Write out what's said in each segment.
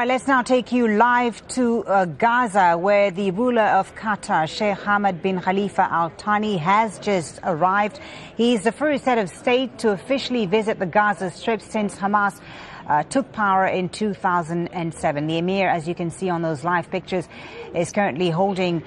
right, let's now take you live to Gaza, where the ruler of Qatar, Cheikh Hamad bin Khalifa Al Thani, has just arrived. He's the first head of state to officially visit the Gaza Strip since Hamas took power in 2007. The emir, as you can see on those live pictures, is currently holding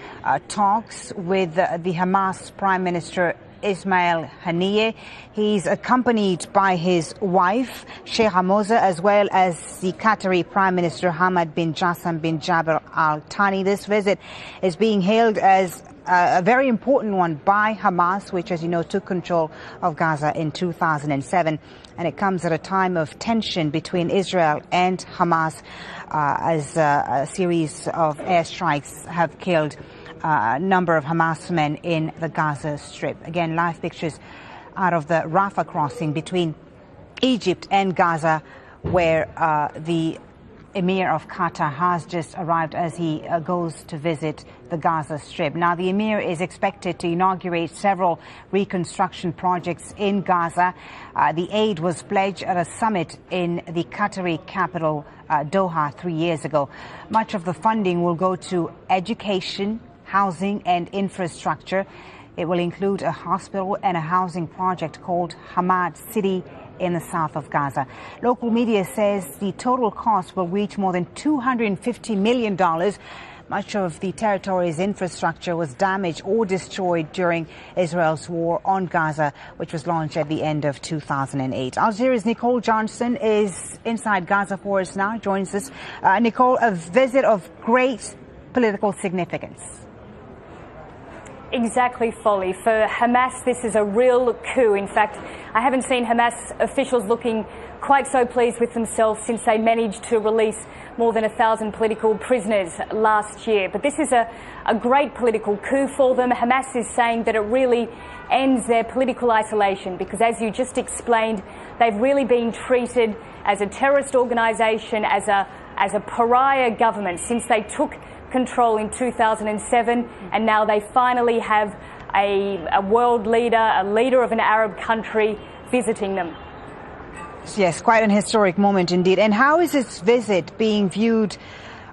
talks with the Hamas Prime Minister Ismaïl Haniyeh. He's accompanied by his wife, Cheikh Hamad, as well as the Qatari Prime Minister Hamad bin Jassem bin Jaber Al Thani. This visit is being hailed as a very important one by Hamas, which, as you know, took control of Gaza in 2007. And it comes at a time of tension between Israel and Hamas, as a series of airstrikes have killed a number of Hamas men in the Gaza Strip. Again, live pictures out of the Rafah crossing between Egypt and Gaza, where the Emir of Qatar has just arrived as he goes to visit the Gaza Strip. Now, the Emir is expected to inaugurate several reconstruction projects in Gaza. The aid was pledged at a summit in the Qatari capital, Doha, 3 years ago. Much of the funding will go to education, housing and infrastructure. It will include a hospital and a housing project called Hamad City in the south of Gaza. Local media says the total cost will reach more than $250 million. Much of the territory's infrastructure was damaged or destroyed during Israel's war on Gaza, which was launched at the end of 2008. Al Jazeera's Nicole Johnson is inside Gaza for us now, joins us. Nicole, a visit of great political significance. Exactly, Folly. For Hamas, this is a real coup. In fact, I haven't seen Hamas officials looking quite so pleased with themselves since they managed to release more than 1,000 political prisoners last year. But this is a great political coup for them. Hamas is saying that it really ends their political isolation because, as you just explained, they've really been treated as a terrorist organisation, as a pariah government since they took control in 2007, and now they finally have a world leader, a leader of an Arab country visiting them. Yes, quite an historic moment indeed. And how is this visit being viewed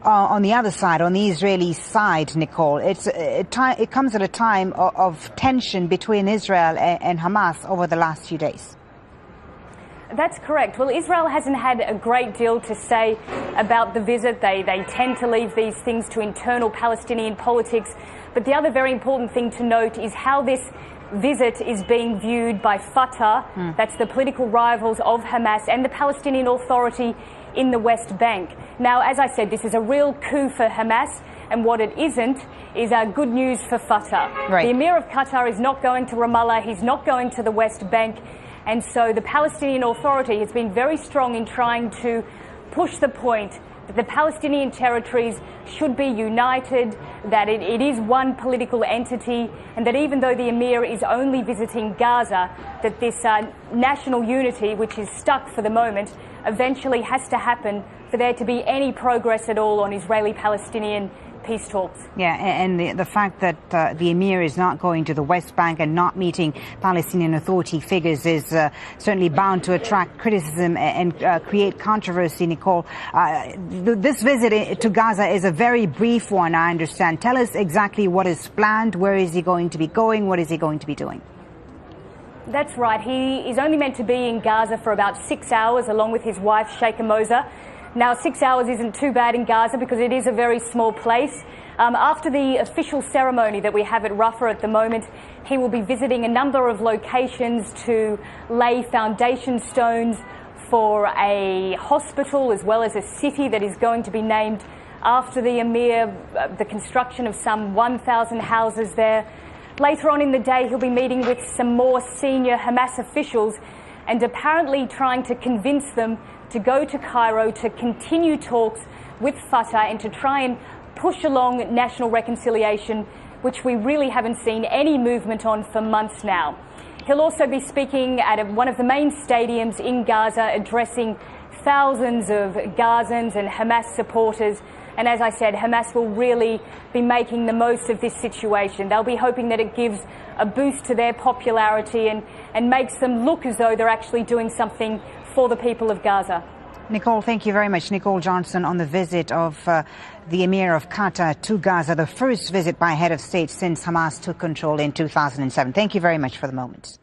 on the other side, on the Israeli side, Nicole? It comes at a time of tension between Israel and Hamas over the last few days. That's correct. Well, Israel hasn't had a great deal to say about the visit. They tend to leave these things to internal Palestinian politics. But the other very important thing to note is how this visit is being viewed by Fatah, that's the political rivals of Hamas, and the Palestinian Authority in the West Bank. Now, as I said, this is a real coup for Hamas, and what it isn't is good news for Fatah. Right. The Emir of Qatar is not going to Ramallah, he's not going to the West Bank. And so the Palestinian Authority has been very strong in trying to push the point that the Palestinian territories should be united, that it is one political entity, and that even though the Emir is only visiting Gaza, that this national unity, which is stuck for the moment, eventually has to happen for there to be any progress at all on Israeli-Palestinian peace talks. Yeah, and the fact that the Emir is not going to the West Bank and not meeting Palestinian Authority figures is certainly bound to attract criticism and create controversy, Nicole. This visit to Gaza is a very brief one, I understand. Tell us exactly what is planned, where is he going to be going, what is he going to be doing? That's right. He is only meant to be in Gaza for about 6 hours, along with his wife, Sheikh Hamad. Now, 6 hours isn't too bad in Gaza because it is a very small place. After the official ceremony that we have at Rafah at the moment, he will be visiting a number of locations to lay foundation stones for a hospital as well as a city that is going to be named after the Emir, the construction of some 1,000 houses there. Later on in the day, he'll be meeting with some more senior Hamas officials and apparently trying to convince them to go to Cairo to continue talks with Fatah and to try and push along national reconciliation, which we really haven't seen any movement on for months now. He'll also be speaking at one of the main stadiums in Gaza, addressing thousands of Gazans and Hamas supporters. And as I said, Hamas will really be making the most of this situation. They'll be hoping that it gives a boost to their popularity and makes them look as though they're actually doing something for the people of Gaza. Nicole, thank you very much. Nicole Johnson on the visit of the Emir of Qatar to Gaza, the first visit by head of state since Hamas took control in 2007. Thank you very much for the moment.